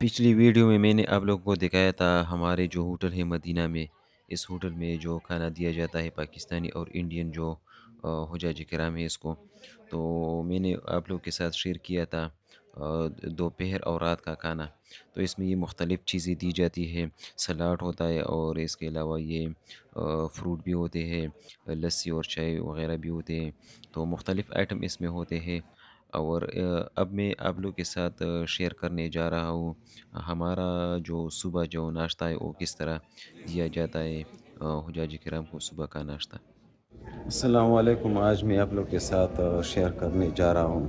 پچھلی ویڈیو میں نے آپ لوگوں کو دکھایا تھا ہمارے جو ہوٹل ہے مدینہ میں، اس ہوٹل میں جو کھانا دیا جاتا ہے پاکستانی اور انڈین جو حجاج کرام ہے اس کو، تو میں نے آپ لوگوں کے ساتھ شیئر کیا تھا دوپہر اور رات کا کھانا۔ تو اس میں یہ مختلف چیزیں دی جاتی ہے، سلاڈ ہوتا ہے اور اس کے علاوہ یہ فروٹ بھی ہوتے ہیں، لسی اور چائے وغیرہ بھی ہوتے ہیں، تو مختلف آئٹم اس میں ہوتے ہیں۔ اور اب میں آپ لوگ کے ساتھ شیئر کرنے جا رہا ہوں ہمارا جو صبح جو ناشتہ ہے وہ کس طرح دیا جاتا ہے حجاج کرام کو صبح کا ناشتہ۔ السلام علیکم۔ آج میں آپ لوگ کے ساتھ شیئر کرنے جا رہا ہوں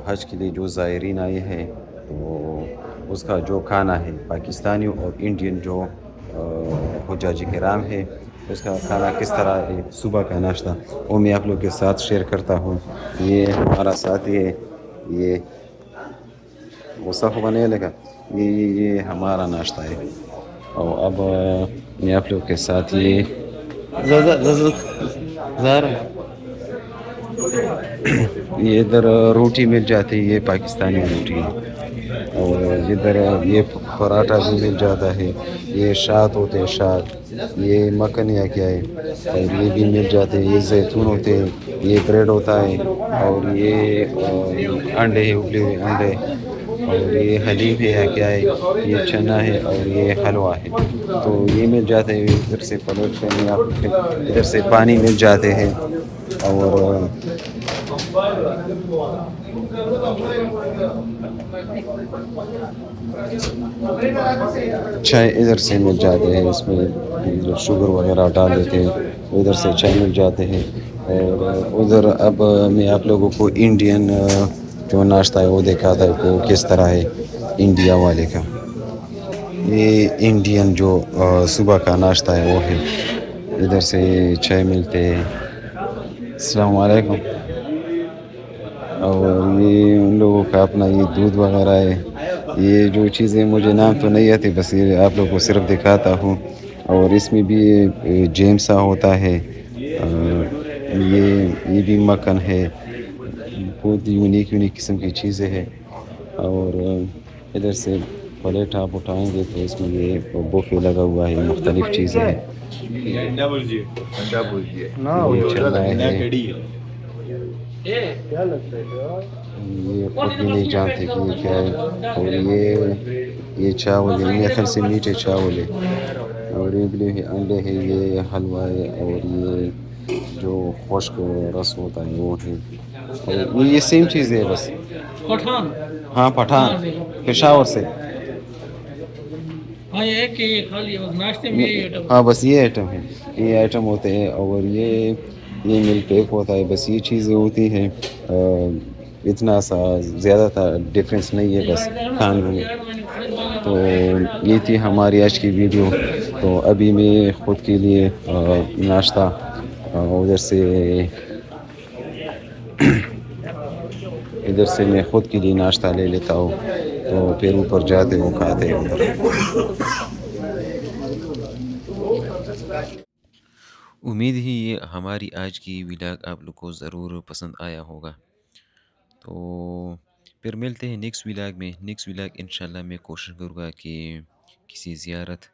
حج کے لیے جو زائرین آئے ہیں تو اس کا جو کھانا ہے پاکستانی اور انڈین جو حجاج کرام ہے اس کا کھانا کس طرح ہے، صبح کا ناشتہ وہ میں آپ لوگ کے ساتھ شیئر کرتا ہوں۔ یہ ہمارا ساتھی ہے، یہ مصطفیٰ بنے لگا، یہ ہمارا ناشتہ ہے۔ اور اب میں آپ لوگ کے ساتھ یہ یہ ادھر روٹی مل جاتی ہے، یہ پاکستانی روٹی ہے، اور ادھر یہ پراٹھا بھی مل جاتا ہے، یہ شات ہوتے ہیں شات، یہ مکھن یا کیا ہے، اور یہ بھی مل جاتے ہیں، یہ زیتون ہوتے ہیں، یہ بریڈ ہوتا ہے، اور یہ انڈے ہیں، ابلے ہوئے انڈے، اور یہ حلیم ہے یا کیا ہے، یہ چنا ہے اور یہ حلوہ ہے، تو یہ مل جاتے ہیں۔ ادھر سے پلٹ ادھر سے پانی مل جاتے ہیں، اور چائے ادھر سے مل جاتے ہیں، اس میں شوگر وغیرہ ڈال دیتے ہیں، ادھر سے چائے مل جاتے ہیں۔ اور ادھر اب میں آپ لوگوں کو انڈین جو ناشتہ ہے وہ دکھاتا ہے وہ کس طرح ہے انڈیا والے کا۔ یہ انڈین جو صبح کا ناشتہ ہے وہ ہے، ادھر سے چائے ملتے ہیں۔ السلام علیکم۔ اور یہ ان لوگوں کا اپنا یہ دودھ وغیرہ ہے، یہ جو چیزیں مجھے نام تو نہیں آتی، بس یہ آپ لوگوں کو صرف دکھاتا ہوں۔ اور اس میں بھی جیم سا ہوتا ہے، یہ بھی مکھن ہے، بہت یونیک قسم کی چیزیں ہیں۔ اور ادھر سے پلیٹ آپ اٹھائیں گے تو اس میں یہ بوفے لگا ہوا ہے، مختلف چیزیں ہیں۔ یہ چل رہا ہے، یہ خود بھی نہیں جانتے کہ یہ کیا ہے۔ اور یہ چاول ہے، میرے خیال سے میٹھے چاول ہے، اور ابلے ہوئے انڈے ہے، یہ حلوہ ہے، اور یہ جو خشک رس ہوتا ہے وہ ہے، اور یہ سیم چیز ہے بس۔ پٹھان ہاں پٹھان، پشاور سے۔ ہاں یہ ہے کہ یہ خالی ناشتے میں یہی آئٹم ہاں بس یہ آئٹم ہے، یہ آئٹم ہوتے ہیں، اور یہ مل پیک ہوتا ہے، بس یہ چیزیں ہوتی ہیں۔ اتنا سا زیادہ تھا ڈفرینس نہیں ہے بس کھانے میں۔ تو یہ تھی ہماری آج کی ویڈیو۔ تو ابھی میں خود کے لیے ناشتہ ادھر سے میں خود کے لیے ناشتہ لے لیتا ہوں، تو پھر اوپر جاتے وہ کھاتے ہیں ادھر۔ امید ہی یہ ہماری آج کی ولاگ آپ لوگ کو ضرور پسند آیا ہوگا، تو پھر ملتے ہیں نیکسٹ ولاگ میں۔ نیکسٹ ولاگ انشاءاللہ میں کوشش کروں گا کہ کسی زیارت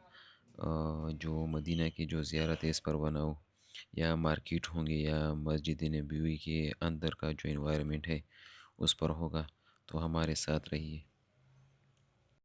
جو مدینہ کی جو زیارت ہے اس پر بناؤں، یا مارکیٹ ہوں گے یا مسجد نبوی کے اندر کا جو انوائرمنٹ ہے اس پر ہوگا، تو ہمارے ساتھ رہیے۔